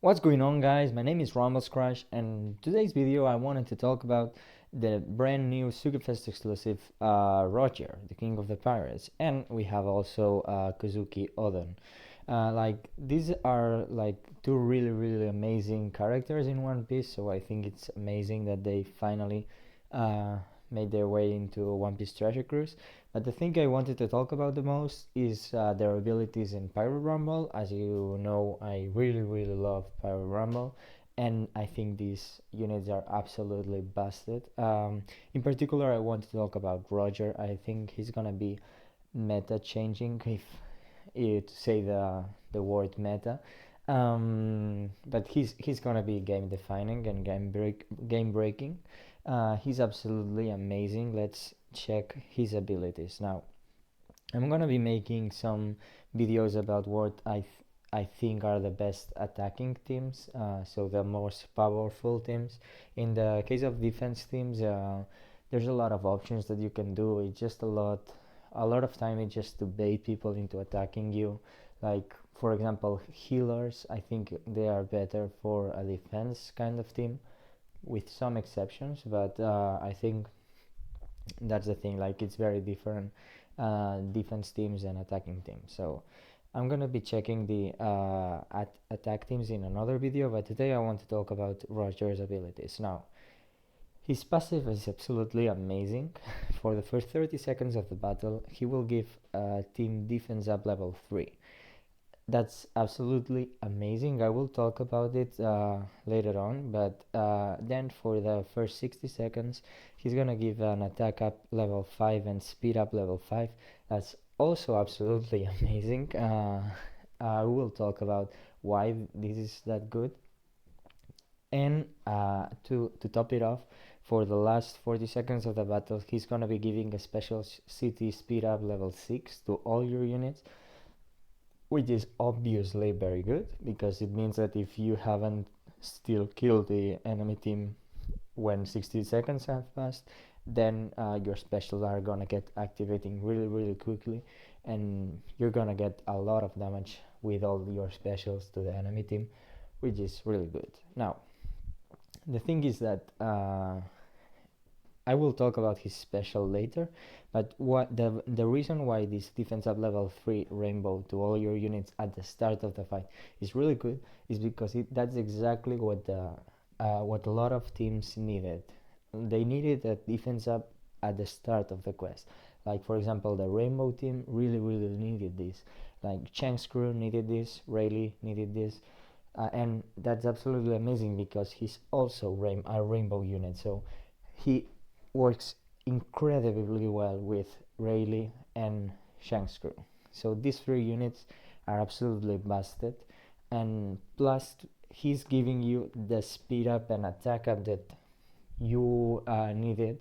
What's going on, guys? My name is Rumble Skrash, and today's video I wanted to talk about the brand new sugo-fest exclusive Roger, the King of the Pirates, and we have also Kozuki Odin. These are like two really amazing characters in One Piece, so I think it's amazing that they finally uh, made their way into One Piece Treasure Cruise. But the thing I wanted to talk about the most is their abilities in Pyro Rumble. As you know, I really love Pyro Rumble, and I think these units are absolutely busted. In particular, I want to talk about Roger. I think he's gonna be meta changing, if you to say the word meta. But he's gonna be game defining and game breaking. He's absolutely amazing. Let's check his abilities now. I'm gonna be making some videos about what I think are the best attacking teams, so the most powerful teams. In the case of defense teams, there's a lot of options that you can do. It's just a lot of time it's just to bait people into attacking you. Like for example, healers. I think they are better for a defense kind of team, with some exceptions. But I think that's the thing, like it's very different defense teams and attacking teams. So I'm gonna be checking the attack teams in another video, but today I want to talk about Roger's abilities. Now, his passive is absolutely amazing. For the first 30 seconds of the battle, he will give team defense up level 3. That's absolutely amazing. I will talk about it later on, but then for the first 60 seconds he's gonna give an attack up level 5 and speed up level 5. That's also absolutely amazing. I will talk about why this is that good. And to top it off, for the last 40 seconds of the battle he's gonna be giving a special city speed up level 6 to all your units, which is obviously very good because it means that if you haven't still killed the enemy team when 60 seconds have passed, then your specials are gonna get activating really quickly, and you're gonna get a lot of damage with all your specials to the enemy team, which is really good. Now, the thing is that I will talk about his special later, but what the reason why this defense up level 3 rainbow to all your units at the start of the fight is really good is because that's exactly what a lot of teams needed. They needed a defense up at the start of the quest. Like for example, the rainbow team really needed this. Like Chang's crew needed this, Rayleigh needed this, and that's absolutely amazing because he's also a rainbow unit. So he works incredibly well with Rayleigh and Shanks crew. So these three units are absolutely busted, and plus he's giving you the speed up and attack up that you needed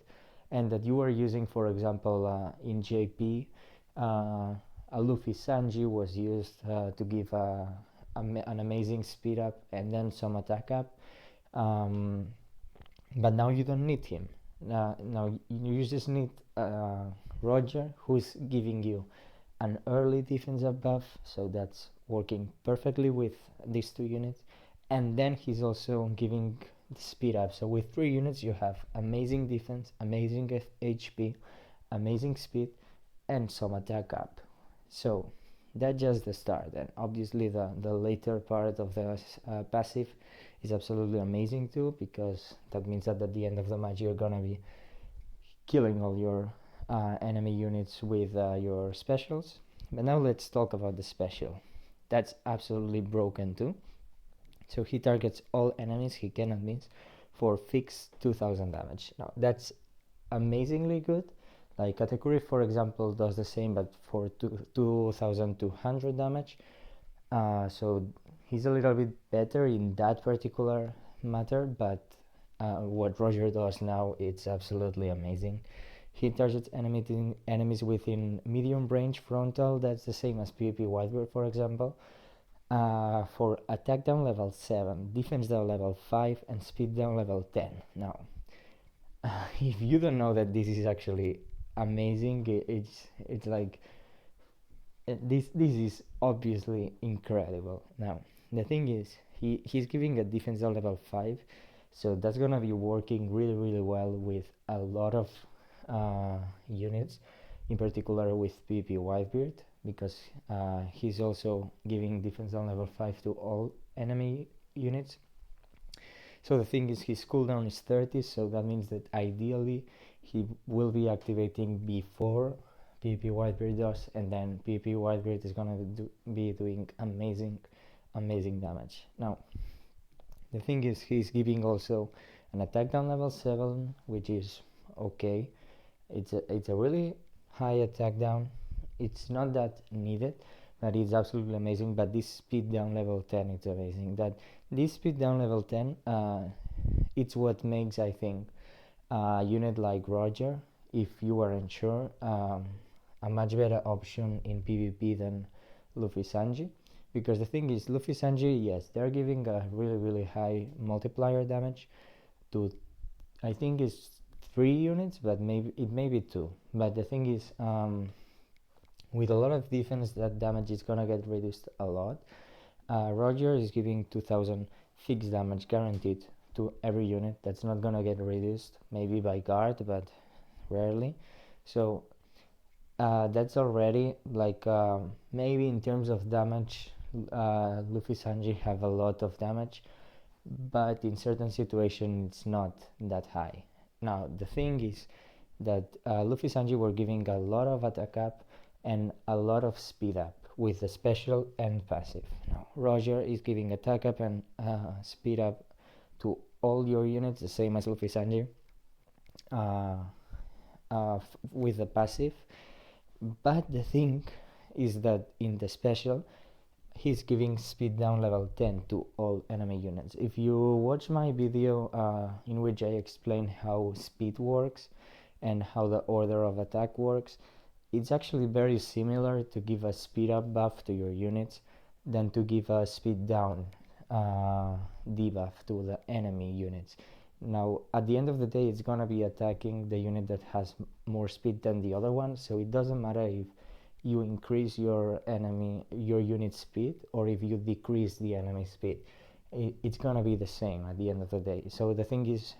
and that you were using. For example, in JP, a Luffy Sanji was used to give an amazing speed up and then some attack up, but now you don't need him. Now you just need Roger, who's giving you an early defensive buff, so that's working perfectly with these two units, and then he's also giving the speed up. So with 3 units you have amazing defense, amazing HP, amazing speed, and some attack up. So that's just the start, and obviously the later part of the passive is absolutely amazing too, because that means that at the end of the match you're gonna be killing all your enemy units with your specials. But now let's talk about the special. That's absolutely broken too. So he targets all enemies he cannot miss for fixed 2000 damage. Now that's amazingly good. Like Katakuri, for example, does the same but for 2200 damage. So he's a little bit better in that particular matter, but what Roger does now, it's absolutely amazing. He targets enemies within medium range frontal. That's the same as PvP Whitebeard, for example. For attack down level 7, defense down level 5, and speed down level 10. Now, if you don't know that this is actually amazing, it's like this is obviously incredible. Now, the thing is, he's giving a defense at level 5, so that's gonna be working really well with a lot of units, in particular with PvP Whitebeard, because he's also giving defense on level 5 to all enemy units. So the thing is, his cooldown is 30, so that means that ideally he will be activating before PvP Whitebeard does, and then PvP Whitebeard is gonna be doing amazing damage. Now the thing is, he's giving also an attack down level 7, which is okay. It's a really high attack down. It's not that needed, but it's absolutely amazing. But this speed down level 10, it's amazing. That this speed down level 10, it's what makes, I think, a unit like Roger, if you weren't sure, a much better option in PvP than Luffy Sanji. Because the thing is, Luffy Sanji, yes, they're giving a really high multiplier damage to, I think it's 3 units, but maybe it may be 2. But the thing is, with a lot of defense, that damage is gonna get reduced a lot. Roger is giving 2000 fixed damage guaranteed to every unit. That's not gonna get reduced, maybe by guard, but rarely. So that's already like, maybe in terms of damage, Luffy Sanji have a lot of damage, but in certain situations it's not that high. Now the thing is that Luffy Sanji were giving a lot of attack up and a lot of speed up with the special and passive. Now Roger is giving attack up and speed up to all your units, the same as Luffy Sanji, with the passive. But the thing is that in the special, he's giving speed down level 10 to all enemy units. If you watch my video in which I explain how speed works and how the order of attack works, it's actually very similar to give a speed up buff to your units than to give a speed down debuff to the enemy units. Now at the end of the day, it's gonna be attacking the unit that has more speed than the other one, so it doesn't matter if you increase your unit speed or if you decrease the enemy speed. It's gonna be the same at the end of the day. So the thing is,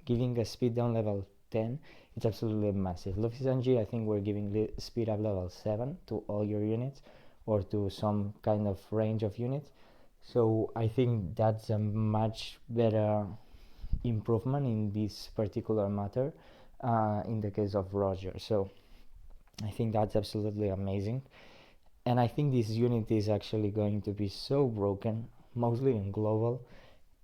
giving a speed down level 10, it's absolutely massive. Luffy Sanji, I think we're giving speed up level 7 to all your units, or to some kind of range of units. So I think that's a much better improvement in this particular matter in the case of Roger. So I think that's absolutely amazing, and I think this unit is actually going to be so broken, mostly in global,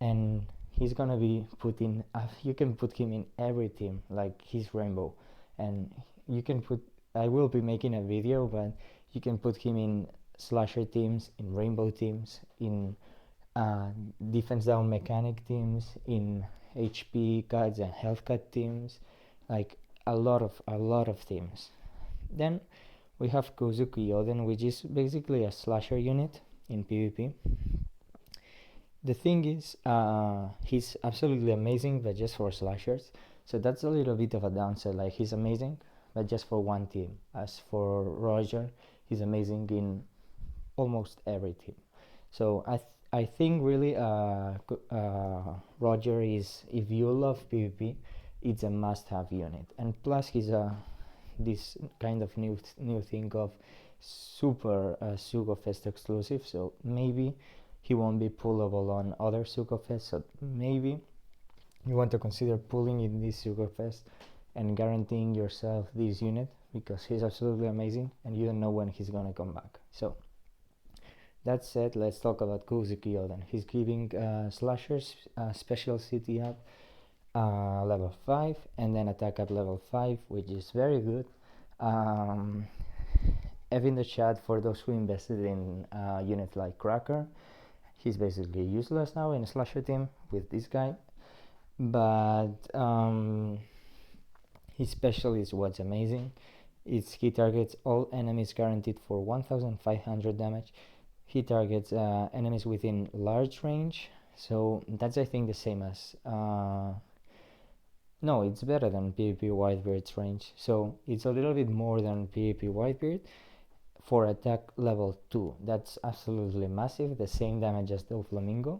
and he's gonna be put in, you can put him in every team, like he's Rainbow, and you can put, I will be making a video, but you can put him in slasher teams, in Rainbow teams, in defense down mechanic teams, in HP cuts and health cut teams, like a lot of teams. Then we have Kozuki Oden, which is basically a slasher unit in PvP. The thing is, he's absolutely amazing, but just for slashers. So that's a little bit of a downside. Like, he's amazing, but just for one team. As for Roger, he's amazing in almost every team. So I think really Roger is, if you love PvP, it's a must-have unit. And plus he's this kind of new thing of super sugo-fest exclusive, so maybe he won't be pullable on other sugo-fest, so maybe you want to consider pulling in this sugo-fest and guaranteeing yourself this unit, because he's absolutely amazing and you don't know when he's gonna come back. So that said, let's talk about Kozuki Oden. He's giving slashers special city up level 5, and then attack up level 5, which is very good. Ev in the chat, for those who invested in units like Cracker, he's basically useless now in a slasher team with this guy, but his special is what's amazing. He targets all enemies guaranteed for 1500 damage. He targets enemies within large range, so that's, I think, the same as no, it's better than PvP Whitebeard's range, so it's a little bit more than PvP Whitebeard for attack level 2. That's absolutely massive, the same damage as Doflamingo.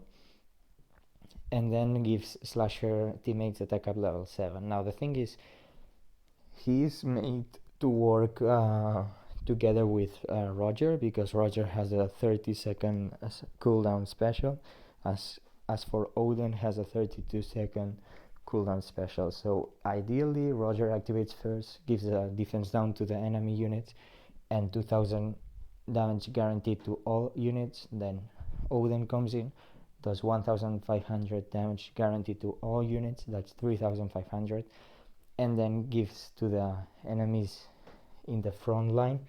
and then gives Slasher teammates attack up level 7. Now the thing is, he's made to work together with Roger, because Roger has a 30-second cooldown special, as for Odin has a 32-second cooldown special. So ideally Roger activates first, gives a defense down to the enemy units and 2000 damage guaranteed to all units. Then Odin comes in, does 1500 damage guaranteed to all units, that's 3500, and then gives to the enemies in the front line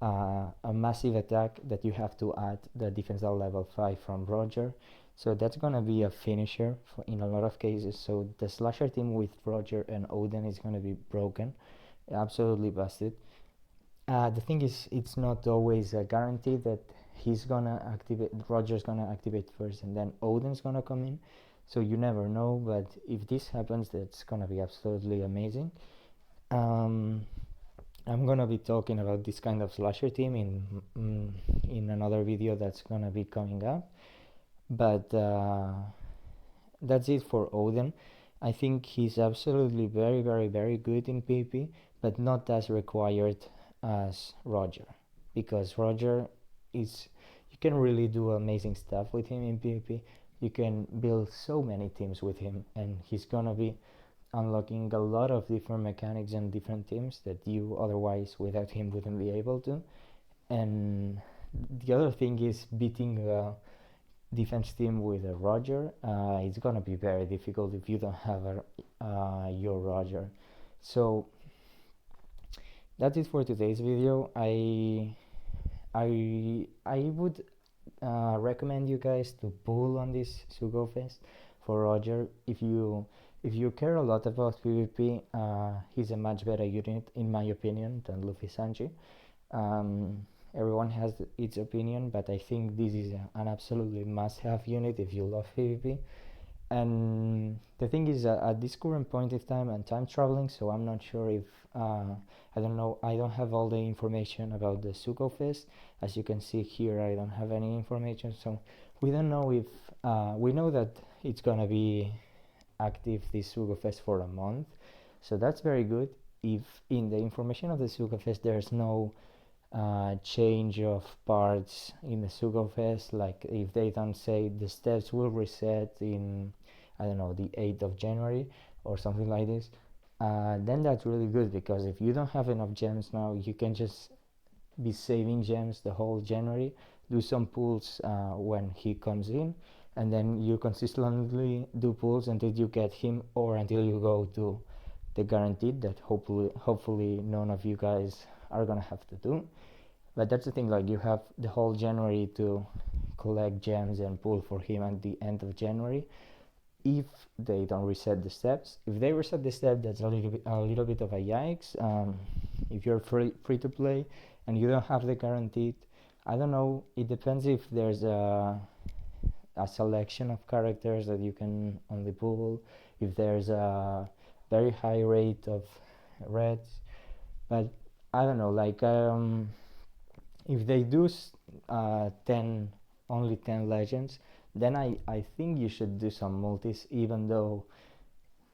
a massive attack that you have to add the defense level 5 from Roger. So that's gonna be a finisher in a lot of cases. So the Slasher team with Roger and Odin is gonna be broken, absolutely busted. The thing is, it's not always a guarantee that he's gonna activate, Roger's gonna activate first and then Odin's gonna come in, so you never know. But if this happens, that's gonna be absolutely amazing. I'm gonna be talking about this kind of Slasher team in another video that's gonna be coming up, but that's it for Odin. I think he's absolutely very good in PvP, but not as required as Roger, because Roger is, you can really do amazing stuff with him in PvP. You can build so many teams with him, and he's gonna be unlocking a lot of different mechanics and different teams that you otherwise without him wouldn't be able to. And the other thing is, beating a defense team with a Roger, it's gonna be very difficult if you don't have your Roger. So that's it for today's video. I would recommend you guys to pull on this sugo-fest for Roger. If you care a lot about PvP, he's a much better unit in my opinion than Luffy Sanji. Everyone has its opinion, but I think this is an absolutely must-have unit if you love PvP. And the thing is, at this current point in time, I'm time traveling, so I'm not sure if I don't know, I don't have all the information about the sugo-fest. As you can see here, I don't have any information, so we don't know if we know that it's gonna be active, this sugo-fest, for a month, so that's very good. If in the information of the sugo-fest there's no change of parts in the sugo-fest, like if they don't say the steps will reset in, I don't know, the 8th of January or something like this, then that's really good, because if you don't have enough gems now, you can just be saving gems the whole January, do some pulls when he comes in, and then you consistently do pulls until you get him, or until you go to the guaranteed that hopefully none of you guys are gonna have to do. But that's the thing, like, you have the whole January to collect gems and pull for him at the end of January, if they don't reset the steps. If they reset the step, that's a little bit of a yikes. If you're free to play and you don't have the guaranteed, I don't know, it depends if there's a selection of characters that you can only pull, if there's a very high rate of reds, but I don't know, like if they do only 10 legends, then I think you should do some multis, even though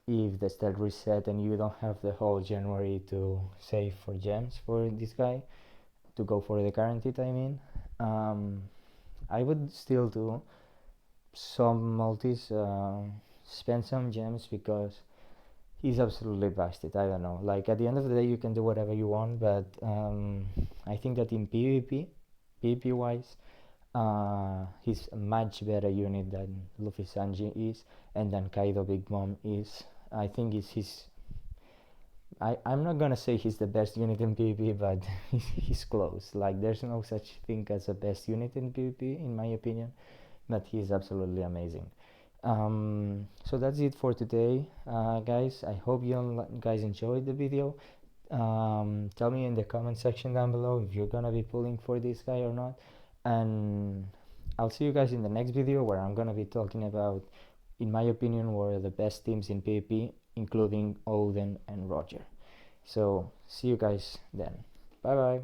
if the stat reset and you don't have the whole January to save for gems for this guy, to go for the guaranteed, I mean, I would still do some multis, spend some gems, because he's absolutely busted. I don't know, like, at the end of the day you can do whatever you want, but I think that in PvP wise, he's a much better unit than Luffy Sanji is, and then Kaido Big Mom is. I think it's his, I'm not gonna say he's the best unit in PvP, but he's close. Like, there's no such thing as a best unit in PvP in my opinion, but he's absolutely amazing. So that's it for today, guys. I hope you guys enjoyed the video. Tell me in the comment section down below if you're gonna be pulling for this guy or not, and I'll see you guys in the next video, where I'm gonna be talking about, in my opinion, what are the best teams in PvP, including Odin and Roger. So see you guys then. Bye bye.